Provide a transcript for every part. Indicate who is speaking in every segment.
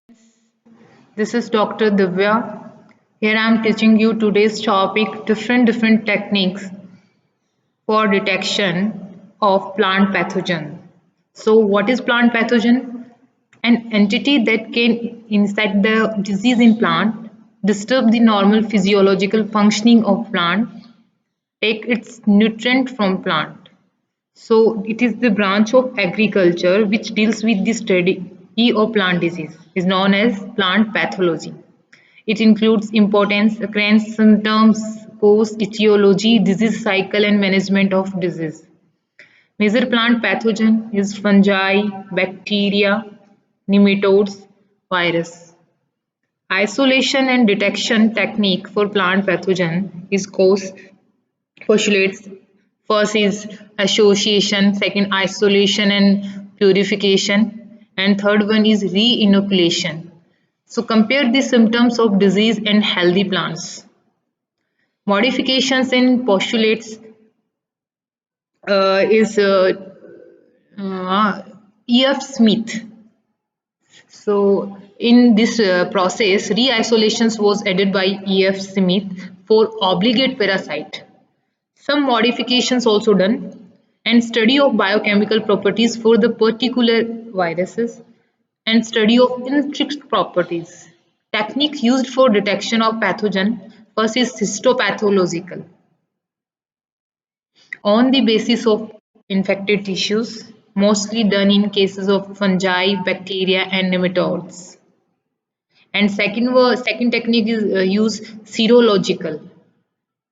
Speaker 1: This is Dr. Divya. Here I am teaching you today's topic different techniques for detection of plant pathogen. So what is plant pathogen? An entity that can incite the disease in plant, disturb the normal physiological functioning of plant, take its nutrient from plant. So it is the branch of agriculture which deals with the study of plant disease is known as plant pathology. It includes importance, occurrence, symptoms, cause, etiology, disease cycle and management of disease. Major plant pathogen is fungi, bacteria, nematodes, virus. Isolation and detection technique for plant pathogen is cause postulates. First is association, second isolation and purification, and third one is re-inoculation. So compare the symptoms of disease and healthy plants. Modifications in postulates is E.F. Smith. So in this process, re-isolations was added by E.F. Smith for obligate parasite. Some modifications also done and study of biochemical properties for the particular viruses and study of intrinsic properties. Technique used for detection of pathogen first is histopathological on the basis of infected tissues, mostly done in cases of fungi, bacteria and nematodes. And second technique is use serological.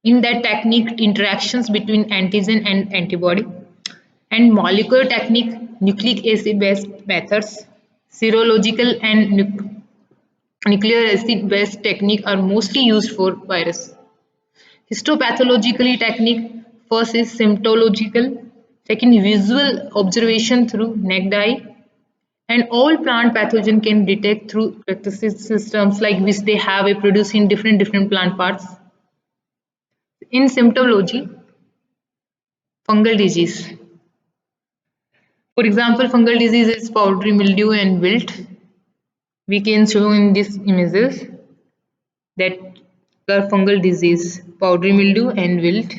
Speaker 1: In that technique, interactions between antigen and antibody and molecular technique, nucleic acid based methods, serological and nuclear acid based technique are mostly used for virus. Histopathologically technique first is symptological, second visual observation through naked eye, and all plant pathogen can detect through characteristic systems like which they have a produce in different plant parts. In symptomology, fungal disease. For example, fungal disease is powdery mildew and wilt. We can show in these images that are fungal disease, powdery mildew and wilt.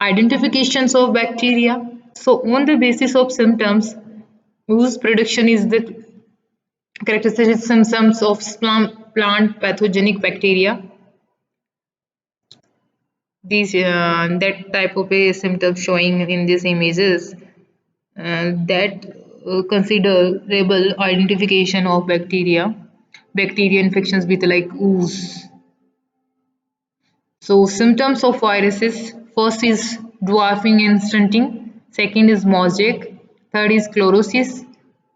Speaker 1: Identifications of bacteria. So on the basis of symptoms, whose prediction is the characteristic symptoms of plant pathogenic bacteria. These that type of a symptom showing in these images that considerable identification of bacteria infections with like ooze. So symptoms of viruses first is dwarfing and stunting, second is mosaic, third is chlorosis,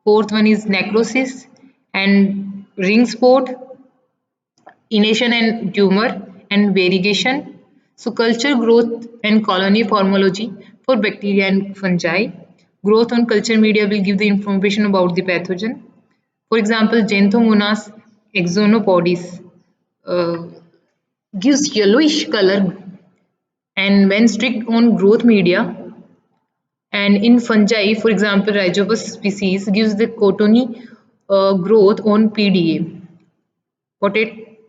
Speaker 1: fourth one is necrosis and ring spot, inhalation and tumor and variegation. So culture growth and colony formology for bacteria and fungi. Growth on culture media will give the information about the pathogen. For example, Xanthomonas exonopodes gives yellowish color and when strict on growth media and in fungi, for example, Rhizopus species gives the cottony growth on PDA.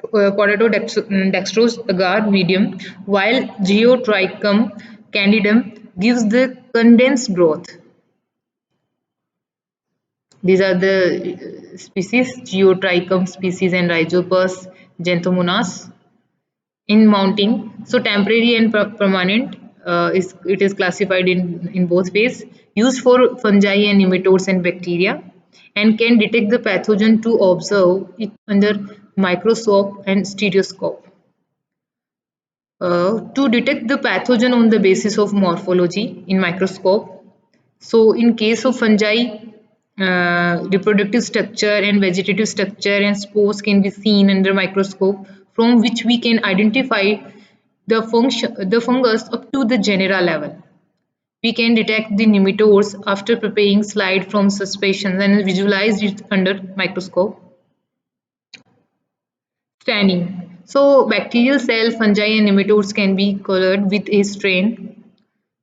Speaker 1: Potato dextrose agar medium, while Geotrichum candidum gives the condensed growth. These are the species, Geotrichum species and Rhizopus xanthomonas. In mounting, so temporary and permanent, it is classified in both ways, used for fungi and nematodes and bacteria, and can detect the pathogen to observe it under microscope and stereoscope. To detect the pathogen on the basis of morphology in microscope. So in case of fungi, reproductive structure and vegetative structure and spores can be seen under microscope from which we can identify the fungus up to the genera level. We can detect the nematodes after preparing slide from suspensions and visualize it under microscope. Staining. So bacterial cell, fungi and nematodes can be colored with a stain,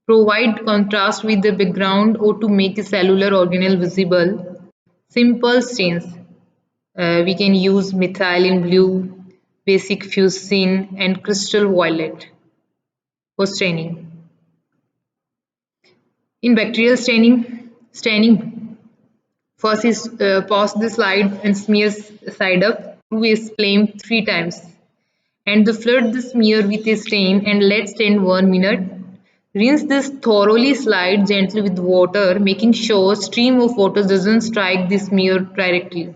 Speaker 1: provide contrast with the background or to make a cellular organelle visible. Simple stains. We can use methylene blue, basic fuchsin, and crystal violet for staining. In bacterial staining first is pass the slide and smear side up through a flame 3 times, and the flood the smear with a stain and let stand 1 minute. Rinse this thoroughly, slide gently with water, making sure stream of water doesn't strike the smear directly.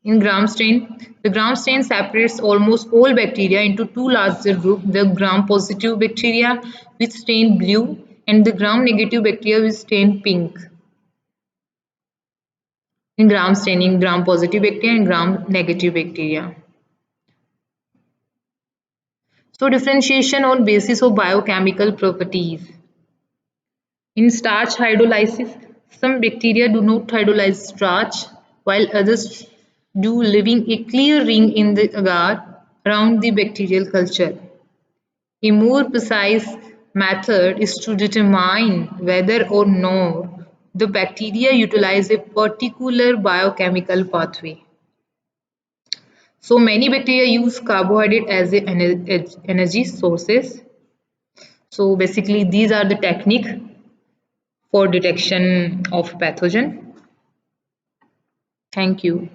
Speaker 1: In gram stain, the gram stain separates almost all bacteria into two larger groups: the gram-positive bacteria which stain blue and the gram-negative bacteria which stain pink. In gram staining, gram-positive bacteria and gram-negative bacteria. So differentiation on basis of biochemical properties. In starch hydrolysis, some bacteria do not hydrolyze starch, while others do, leaving a clear ring in the agar around the bacterial culture. A more precise method is to determine whether or not the bacteria utilize a particular biochemical pathway. So many bacteria use carbohydrate as energy sources. So basically these are the technique for detection of pathogen. Thank you.